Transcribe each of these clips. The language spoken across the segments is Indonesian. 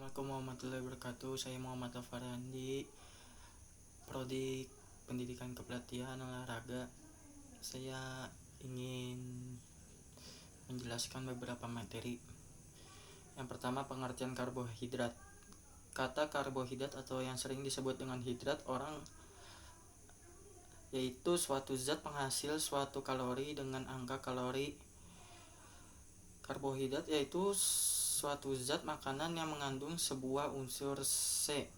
Assalamualaikum warahmatullahi wabarakatuh. Saya Muhammad Farandi, Prodi Pendidikan Kepelatihan Olahraga. Saya ingin menjelaskan beberapa materi. Yang pertama, pengertian karbohidrat. Kata karbohidrat atau yang sering disebut dengan hidrat orang yaitu suatu zat penghasil suatu kalori dengan angka kalori. Karbohidrat yaitu suatu zat makanan yang mengandung sebuah unsur C,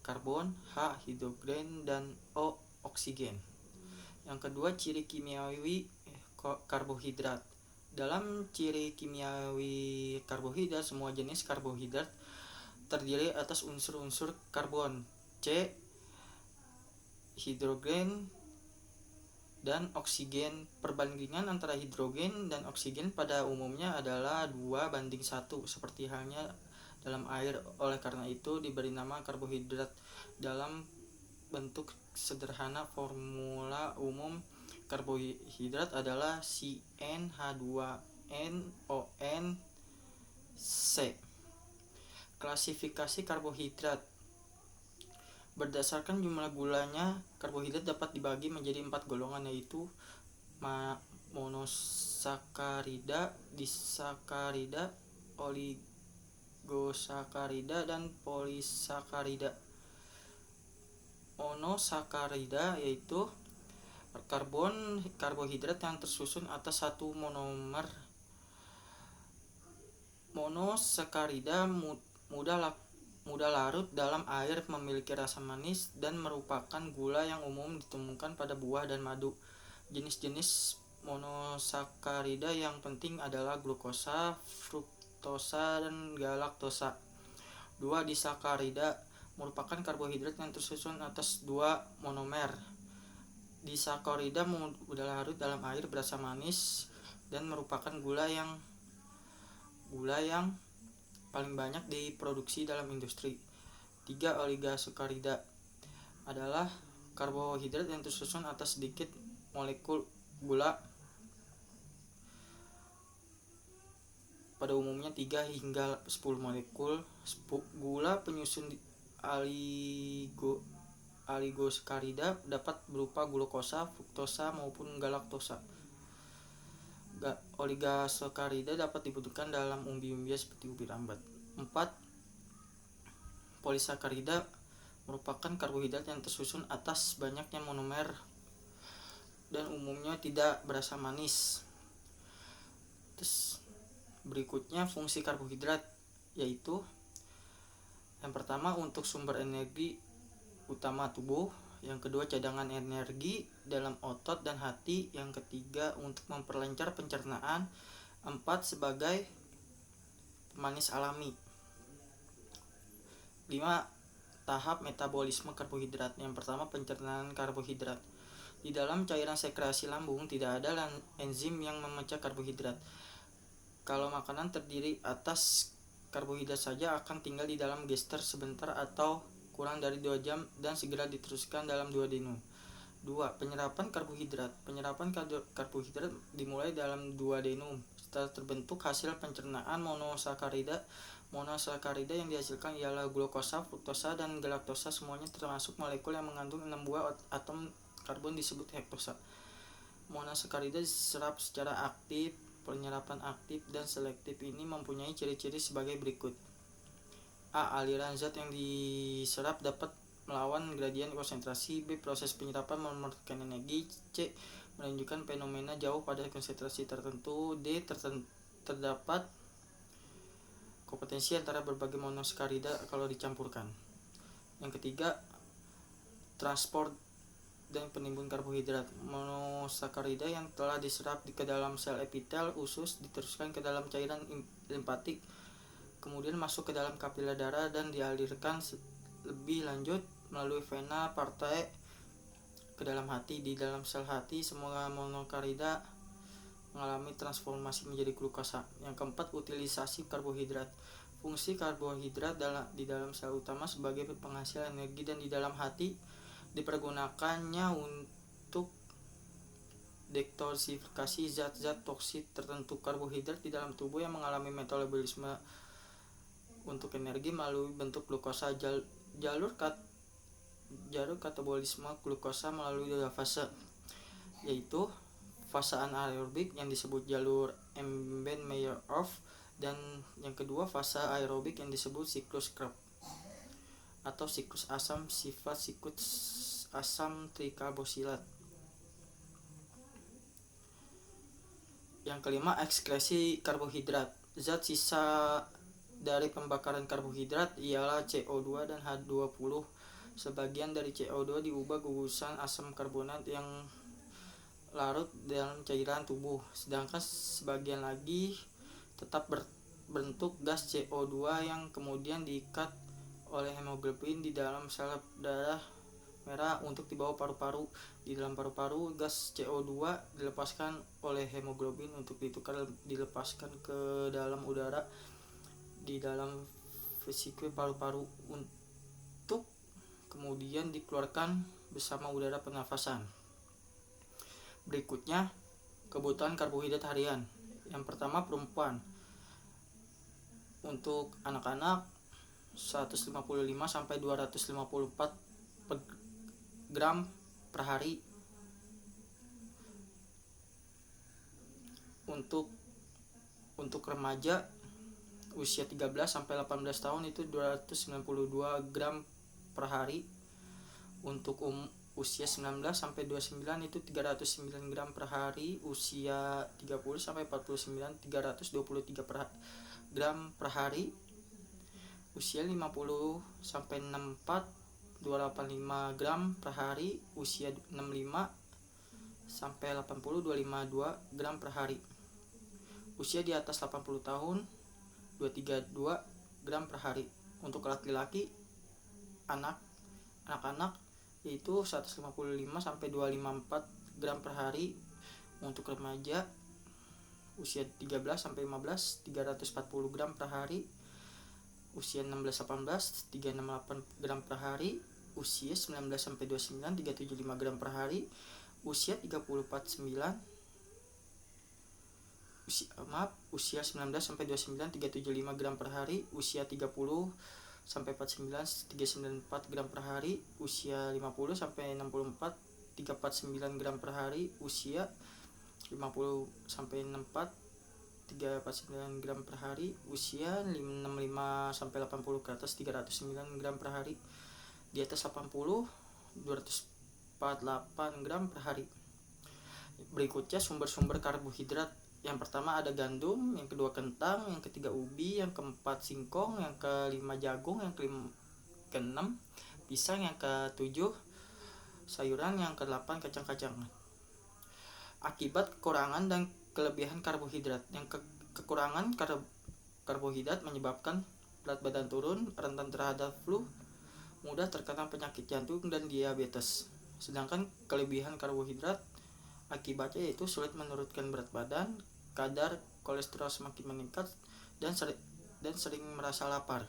karbon, H, hidrogen, dan O, oksigen. Yang kedua, ciri kimiawi karbohidrat. Dalam ciri kimiawi karbohidrat, semua jenis karbohidrat terdiri atas unsur-unsur karbon, C, hidrogen, dan oksigen. Perbandingan antara hidrogen dan oksigen pada umumnya adalah 2:1, seperti halnya dalam air. Oleh karena itu diberi nama karbohidrat. Dalam bentuk sederhana, formula umum karbohidrat adalah CnH2nOnC. Klasifikasi karbohidrat. Berdasarkan jumlah gulanya, karbohidrat dapat dibagi menjadi 4 golongan, yaitu monosakarida, disakarida, oligosakarida, dan polisakarida. Monosakarida yaitu karbohidrat yang tersusun atas satu monomer. Monosakarida mudah larut dalam air, memiliki rasa manis, dan merupakan gula yang umum ditemukan pada buah dan madu. Jenis-jenis monosakarida yang penting adalah glukosa, fruktosa, dan galaktosa. 2. Disakarida merupakan karbohidrat yang tersusun atas 2 monomer. Disakarida mudah larut dalam air, berasa manis, dan merupakan gula yang paling banyak diproduksi dalam industri. 3. Oligosakarida adalah karbohidrat yang tersusun atas sedikit molekul gula, pada umumnya 3 hingga 10 molekul. Gula penyusun oligosakarida dapat berupa glukosa, fruktosa, maupun galaktosa. Oligosakarida dapat dibutuhkan dalam umbi-umbian seperti ubi rambat. 4. Polisakarida merupakan karbohidrat yang tersusun atas banyaknya monomer dan umumnya tidak berasa manis. Berikutnya fungsi karbohidrat, yaitu yang pertama untuk sumber energi utama tubuh, yang kedua cadangan energi dalam otot dan hati, yang ketiga untuk memperlancar pencernaan, 4 sebagai pemanis alami. 5. Tahap metabolisme karbohidrat. Yang pertama, pencernaan karbohidrat. Di dalam cairan sekresi lambung tidak ada enzim yang memecah karbohidrat. Kalau makanan terdiri atas karbohidrat saja akan tinggal di dalam gester sebentar atau kurang dari 2 jam dan segera diteruskan dalam duodenum. 2. Penyerapan karbohidrat. Penyerapan karbohidrat dimulai dalam duodenum. Setelah terbentuk hasil pencernaan monosakarida yang dihasilkan ialah glukosa, fruktosa, dan galaktosa. Semuanya termasuk molekul yang mengandung 6 buah atom karbon disebut hektosa. Monosakarida diserap secara aktif. Penyerapan aktif dan selektif ini mempunyai ciri-ciri sebagai berikut. A. Aliran zat yang diserap dapat melawan gradien konsentrasi. B. Proses penyerapan memerlukan energi. C. Menunjukkan fenomena jauh pada konsentrasi tertentu. D. Terdapat kompetensi antara berbagai monosakarida kalau dicampurkan. Yang ketiga, transport dan penimbun karbohidrat. Monosakarida yang telah diserap ke dalam sel epitel usus diteruskan ke dalam cairan limfatik, kemudian masuk ke dalam kapiler darah dan dialirkan lebih lanjut melalui vena portae ke dalam hati. Di dalam sel hati, semua monosakarida mengalami transformasi menjadi glukosa. Yang keempat, utilisasi karbohidrat. Fungsi karbohidrat di dalam sel utama sebagai penghasil energi, dan di dalam hati dipergunakannya untuk detoksifikasi zat-zat toksik tertentu. Karbohidrat di dalam tubuh yang mengalami metabolisme untuk energi melalui bentuk glukosa. Jalur katabolisme glukosa melalui dua fase, yaitu fase anaerobik yang disebut jalur Embed-Meyerhof, dan yang kedua fase aerobik yang disebut siklus Krebs atau siklus asam sifat siklus asam trikarbosilat. Yang kelima, ekskresi karbohidrat. Zat sisa dari pembakaran karbohidrat ialah CO2 dan H20. Sebagian dari CO2 diubah gugusan asam karbonat yang larut dalam cairan tubuh, sedangkan sebagian lagi tetap berbentuk gas CO2 yang kemudian diikat oleh hemoglobin di dalam sel darah merah untuk dibawa paru-paru. Di dalam paru-paru, gas CO2 dilepaskan oleh hemoglobin untuk dilepaskan ke dalam udara di dalam vesikel paru-paru untuk kemudian dikeluarkan bersama udara pernafasan. Berikutnya, kebutuhan karbohidrat harian. Yang pertama, perempuan. Untuk anak-anak 155 sampai 254 gram per hari. Untuk remaja usia 13 sampai 18 tahun itu 292 gram per hari. Untuk usia 19 sampai 29 itu 309 gram per hari. Usia 30 sampai 49 323 gram per hari. Usia 50 sampai 64 285 gram per hari. Usia 65 sampai 80 252 gram per hari. Usia di atas 80 tahun 232 gram per hari. Untuk laki-laki anak-anak yaitu 155 sampai 254 gram per hari. Untuk remaja usia 13 sampai 15 340 gram per hari. Usia 16-18 368 gram per hari. Usia 19 sampai 29 375 gram per hari. Usia 19 sampai 29 375 gram per hari. Usia 30 sampai 49 394 gram per hari. Usia 50 sampai 64 349 gram per hari. Usia 50 sampai 64 349 gram per hari. Usia 65 sampai 80 ke atas 309 gram per hari. Di atas 80 248 gram per hari. Berikutnya sumber-sumber karbohidrat. Yang pertama ada gandum, yang kedua kentang, yang ketiga ubi, yang keempat singkong, yang kelima jagung, yang keenam pisang, yang ketujuh sayuran, yang kedelapan kacang-kacangan. Akibat kekurangan dan kelebihan karbohidrat. Yang kekurangan karbohidrat menyebabkan berat badan turun, rentan terhadap flu, mudah terkena penyakit jantung dan diabetes. Sedangkan kelebihan karbohidrat akibatnya yaitu sulit menurunkan berat badan, kadar kolesterol semakin meningkat, dan sering merasa lapar.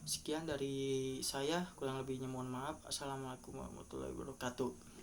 Sekian dari saya, kurang lebihnya mohon maaf. Assalamualaikum warahmatullahi wabarakatuh.